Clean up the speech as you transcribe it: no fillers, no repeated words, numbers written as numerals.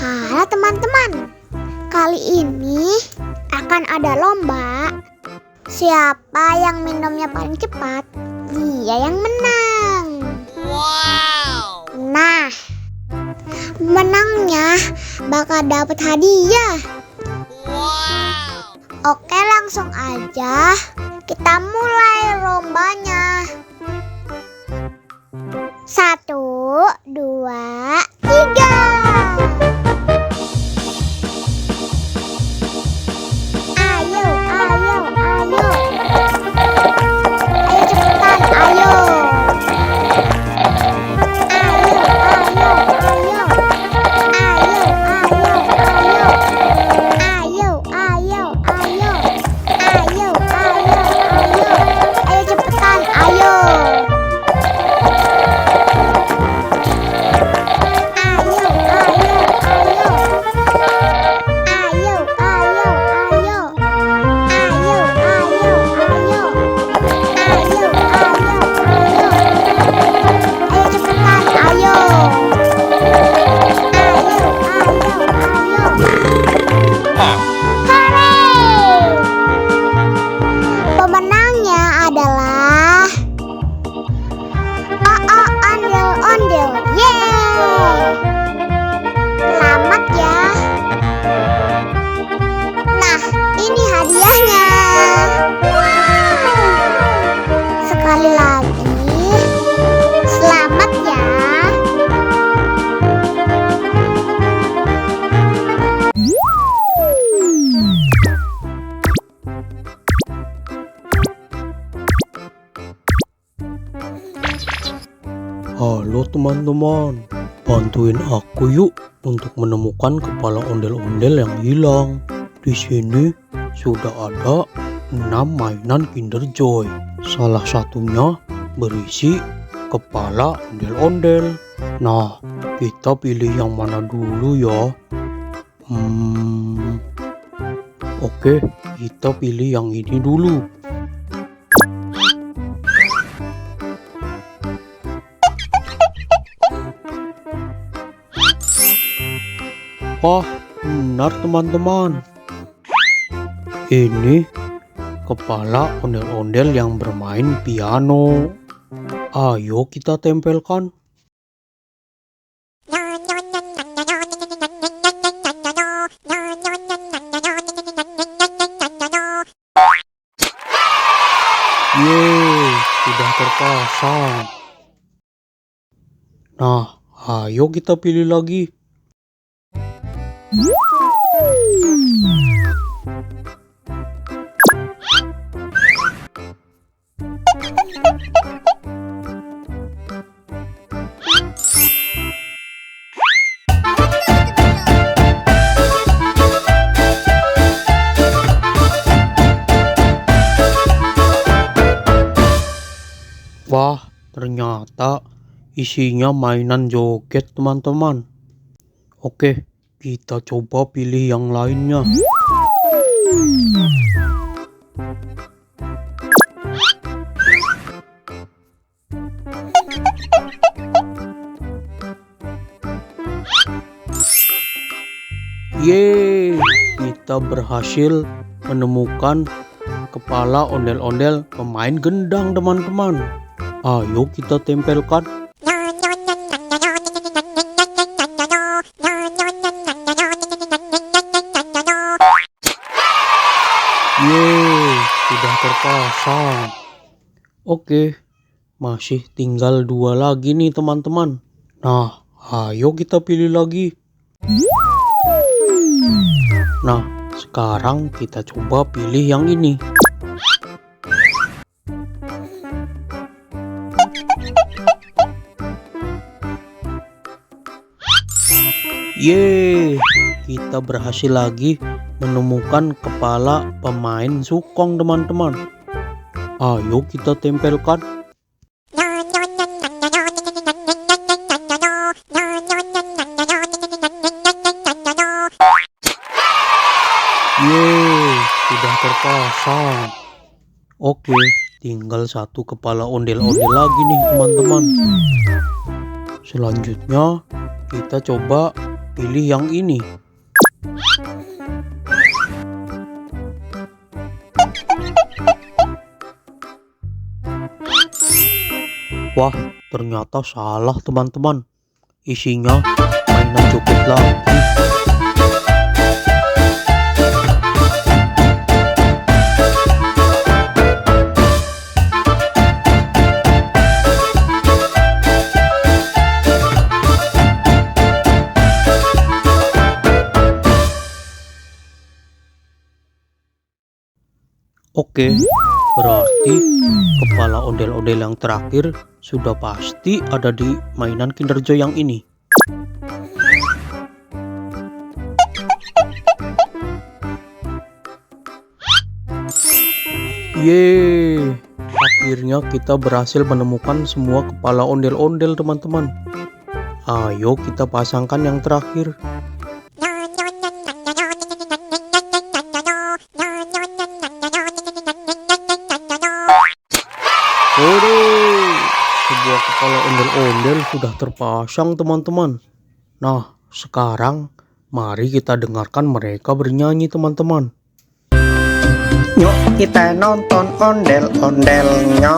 Halo teman-teman, kali ini akan ada lomba. Siapa yang minumnya paling cepat, dia yang menang. Wow. Nah, menangnya bakal dapat hadiah. Wow. Oke, langsung aja kita mulai lombanya. 1, 2, 3. Ayo, ayo, ayo. Ayo cepetan, ayo. Ayo, ayo, ayo. Ayo, ayo, ayo. Ayo, ayo, ayo. Ayo, ayo, ayo. Ayo cepetan, ayo. Pemenangnya adalah ondel-ondel. Yeay! Selamat ya. Nah, ini hadiahnya. Sekali lagi, selamat ya. Halo teman-teman, bantuin aku yuk untuk menemukan kepala ondel-ondel yang hilang. Di sini sudah ada 6 mainan Kinder Joy. Salah satunya berisi kepala ondel-ondel. Nah, kita pilih yang mana dulu ya? Oke, kita pilih yang ini dulu. Wah, benar teman-teman. Ini kepala ondel-ondel yang bermain piano. Ayo kita tempelkan. Yeay, sudah terpasang. Nah, ayo kita pilih lagi. Wah, ternyata isinya mainan joget teman-teman. Oke, kita coba pilih yang lainnya. Yeay, kita berhasil menemukan kepala ondel-ondel pemain gendang teman-teman. Ayo kita tempelkan. Yeay, sudah terpasang. Oke, masih tinggal 2 lagi nih teman-teman. Nah, ayo kita pilih lagi. Nah, sekarang kita coba pilih yang ini. Yeay, kita berhasil lagi menemukan kepala pemain sukong teman-teman. Ayo kita tempelkan. Yeay, sudah terpasang. Oke, tinggal 1 kepala ondel-ondel lagi nih teman-teman. Selanjutnya kita coba pilih yang ini. Wah, ternyata salah teman-teman. Isinya mainan joget lagi. Oke, berarti kepala ondel-ondel yang terakhir sudah pasti ada di mainan Kinder Joy yang ini. Yeay, akhirnya kita berhasil menemukan semua kepala ondel-ondel teman-teman. Ayo kita pasangkan yang terakhir. Waduh, sebuah kepala ondel-ondel sudah terpasang teman-teman. Nah, sekarang mari kita dengarkan mereka bernyanyi teman-teman. Yuk kita nonton ondel-ondelnya.